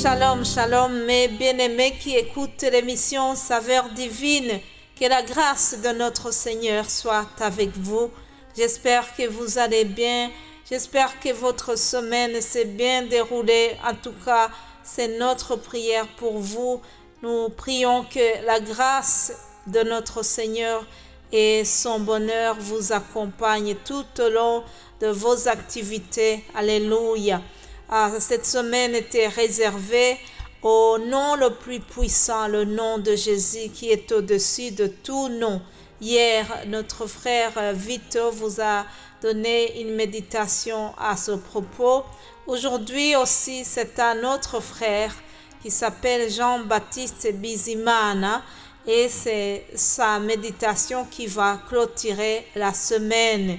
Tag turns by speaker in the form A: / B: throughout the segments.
A: Shalom, shalom, mes bien-aimés qui écoutent l'émission Saveurs divines. Que la grâce de notre Seigneur soit avec vous. J'espère que vous allez bien. J'espère que votre semaine s'est bien déroulée. En tout cas, c'est notre prière pour vous. Nous prions que la grâce de notre Seigneur et son bonheur vous accompagnent tout au long de vos activités. Alléluia. Cette semaine était réservée au nom le plus puissant, le nom de Jésus qui est au-dessus de tout nom. Hier, notre frère Vito vous a donné une méditation à ce propos. Aujourd'hui aussi, c'est un autre frère qui s'appelle Jean-Baptiste Bizimana et c'est sa méditation qui va clôturer la semaine.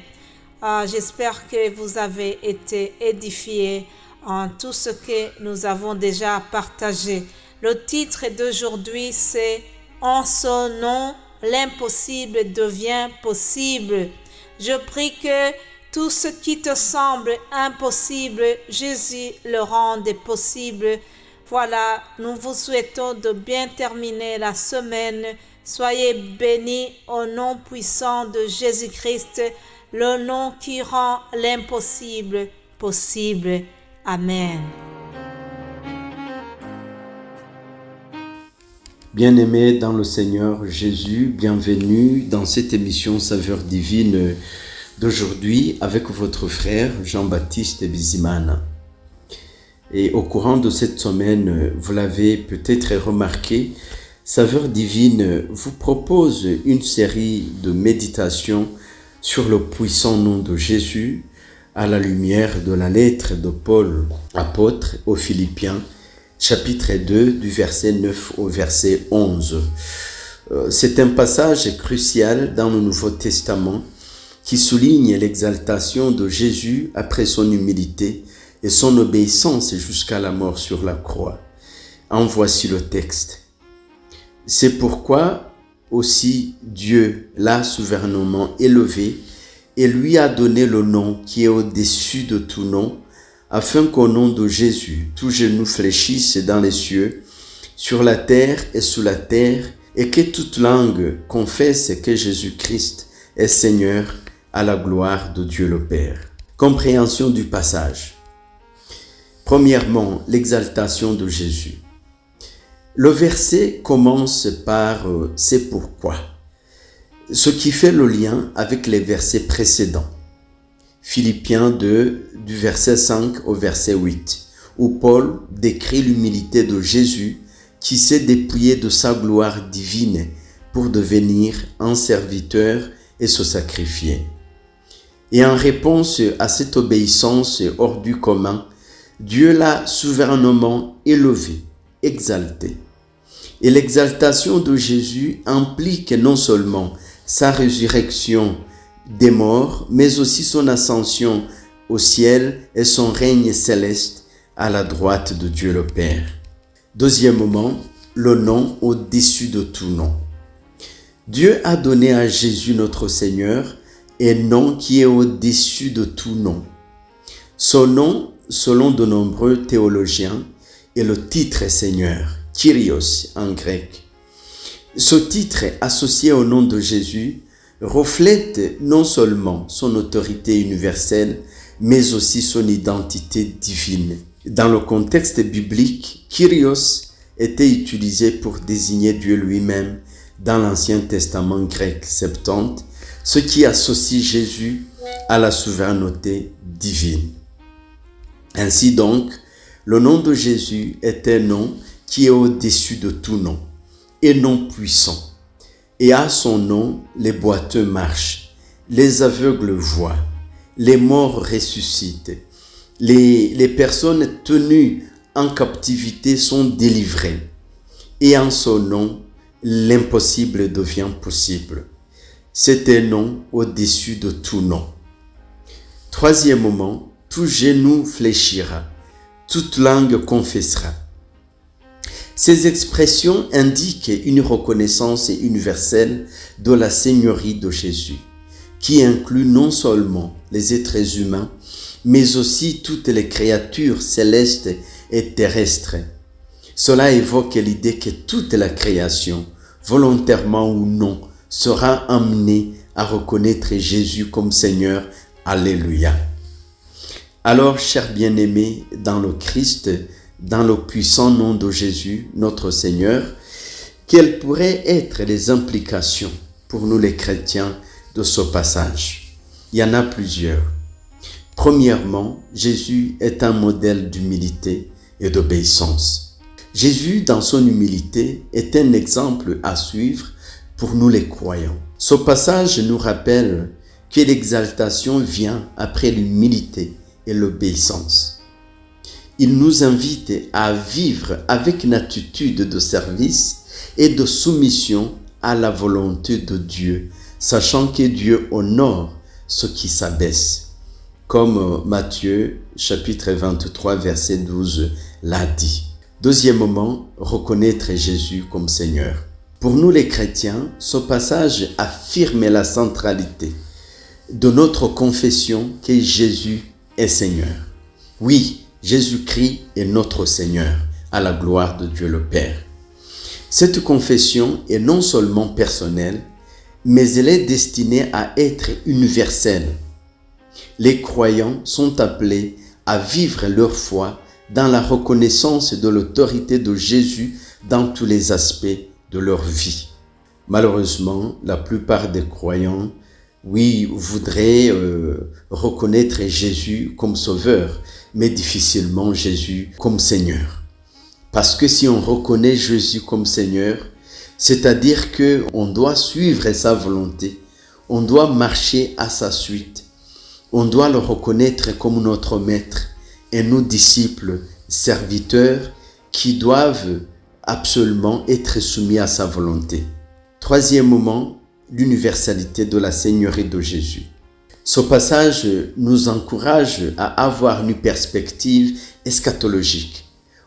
A: J'espère que vous avez été édifiés en tout ce que nous avons déjà partagé. Le titre d'aujourd'hui, c'est « En son nom, l'impossible devient possible ». Je prie que tout ce qui te semble impossible, Jésus le rende possible. Voilà, nous vous souhaitons de bien terminer la semaine. Soyez bénis au nom puissant de Jésus-Christ, le nom qui rend l'impossible possible. Amen.
B: Bien-aimés dans le Seigneur Jésus, bienvenue dans cette émission Saveurs divines d'aujourd'hui avec votre frère Jean-Baptiste Bizimana. Et au courant de cette semaine, vous l'avez peut-être remarqué, Saveurs divines vous propose une série de méditations sur le puissant nom de Jésus à la lumière de la lettre de Paul, apôtre aux Philippiens, chapitre 2, du verset 9 au verset 11. C'est un passage crucial dans le Nouveau Testament qui souligne l'exaltation de Jésus après son humilité et son obéissance jusqu'à la mort sur la croix. En voici le texte. C'est pourquoi aussi Dieu l'a souverainement élevé et lui a donné le nom qui est au-dessus de tout nom, afin qu'au nom de Jésus, tout genou fléchisse dans les cieux, sur la terre et sous la terre, et que toute langue confesse que Jésus-Christ est Seigneur, à la gloire de Dieu le Père. Compréhension du passage. Premièrement, l'exaltation de Jésus. Le verset commence par « c'est pourquoi ». Ce qui fait le lien avec les versets précédents. Philippiens 2, du verset 5 au verset 8, où Paul décrit l'humilité de Jésus qui s'est dépouillé de sa gloire divine pour devenir un serviteur et se sacrifier. Et en réponse à cette obéissance hors du commun, Dieu l'a souverainement élevé, exalté. Et l'exaltation de Jésus implique non seulement sa résurrection des morts, mais aussi son ascension au ciel et son règne céleste à la droite de Dieu le Père. Deuxièmement, le nom au-dessus de tout nom. Dieu a donné à Jésus notre Seigneur un nom qui est au-dessus de tout nom. Son nom, selon de nombreux théologiens, est le titre Seigneur, Kyrios en grec. Ce titre associé au nom de Jésus reflète non seulement son autorité universelle, mais aussi son identité divine. Dans le contexte biblique, Kyrios était utilisé pour désigner Dieu lui-même dans l'Ancien Testament grec Septante, ce qui associe Jésus à la souveraineté divine. Ainsi donc, le nom de Jésus est un nom qui est au-dessus de tout nom, et non puissant. Et à son nom, les boiteux marchent, les aveugles voient, les morts ressuscitent, les personnes tenues en captivité sont délivrées. Et en son nom, l'impossible devient possible. C'est un nom au-dessus de tout nom. Troisièmement, tout genou fléchira, toute langue confessera. Ces expressions indiquent une reconnaissance universelle de la Seigneurie de Jésus, qui inclut non seulement les êtres humains, mais aussi toutes les créatures célestes et terrestres. Cela évoque l'idée que toute la création, volontairement ou non, sera amenée à reconnaître Jésus comme Seigneur. Alléluia. Alors, chers bien-aimés dans le Christ, dans le puissant nom de Jésus, notre Seigneur, quelles pourraient être les implications pour nous les chrétiens de ce passage? Il y en a plusieurs. Premièrement, Jésus est un modèle d'humilité et d'obéissance. Jésus, dans son humilité, est un exemple à suivre pour nous les croyants. Ce passage nous rappelle que l'exaltation vient après l'humilité et l'obéissance. Il nous invite à vivre avec une attitude de service et de soumission à la volonté de Dieu, sachant que Dieu honore ceux qui s'abaissent, comme Matthieu chapitre 23 verset 12 l'a dit. Deuxièmement, reconnaître Jésus comme Seigneur. Pour nous les chrétiens, ce passage affirme la centralité de notre confession que Jésus est Seigneur. Oui, Jésus-Christ est notre Seigneur, à la gloire de Dieu le Père. Cette confession est non seulement personnelle, mais elle est destinée à être universelle. Les croyants sont appelés à vivre leur foi dans la reconnaissance de l'autorité de Jésus dans tous les aspects de leur vie. Malheureusement, la plupart des croyants, voudraient reconnaître Jésus comme sauveur, mais difficilement Jésus comme Seigneur. Parce que si on reconnaît Jésus comme Seigneur, c'est-à-dire qu'on doit suivre sa volonté, on doit marcher à sa suite, on doit le reconnaître comme notre maître et nos disciples, serviteurs qui doivent absolument être soumis à sa volonté. Troisièmement, l'universalité de la Seigneurie de Jésus. Ce passage nous encourage à avoir une perspective eschatologique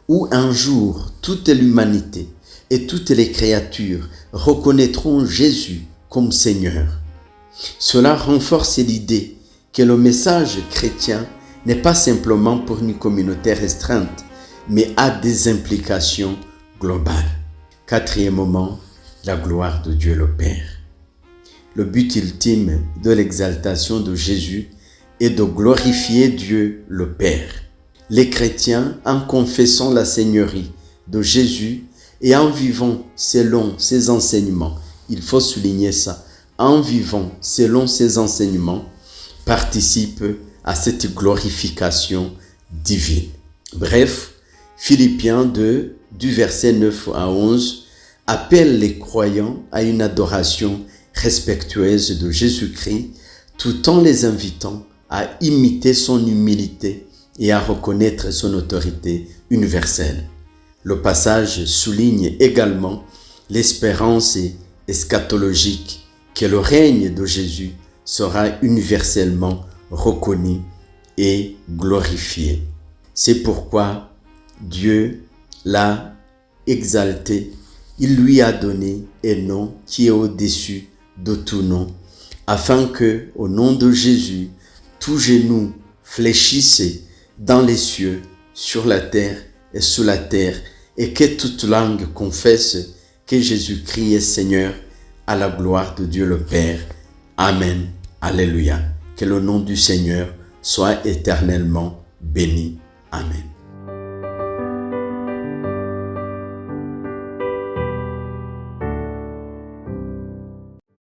B: où un jour toute l'humanité et toutes les créatures reconnaîtront Jésus comme Seigneur. Cela renforce l'idée que le message chrétien n'est pas simplement pour une communauté restreinte, mais a des implications globales. Quatrièmement, la gloire de Dieu le Père. Le but ultime de l'exaltation de Jésus est de glorifier Dieu le Père. Les chrétiens, en confessant la Seigneurie de Jésus et en vivant selon ses enseignements, il faut souligner ça, en vivant selon ses enseignements, participent à cette glorification divine. Bref, Philippiens 2, du verset 9 à 11, appelle les croyants à une adoration respectueuse de Jésus-Christ, tout en les invitant à imiter son humilité et à reconnaître son autorité universelle. Le passage souligne également l'espérance eschatologique que le règne de Jésus sera universellement reconnu et glorifié. C'est pourquoi Dieu l'a exalté. Il lui a donné un nom qui est au-dessus de tout nom, afin que, au nom de Jésus, tout genou fléchisse dans les cieux, sur la terre et sous la terre, et que toute langue confesse que Jésus-Christ est Seigneur, à la gloire de Dieu le Père. Amen. Alléluia. Que le nom du Seigneur soit éternellement béni. Amen.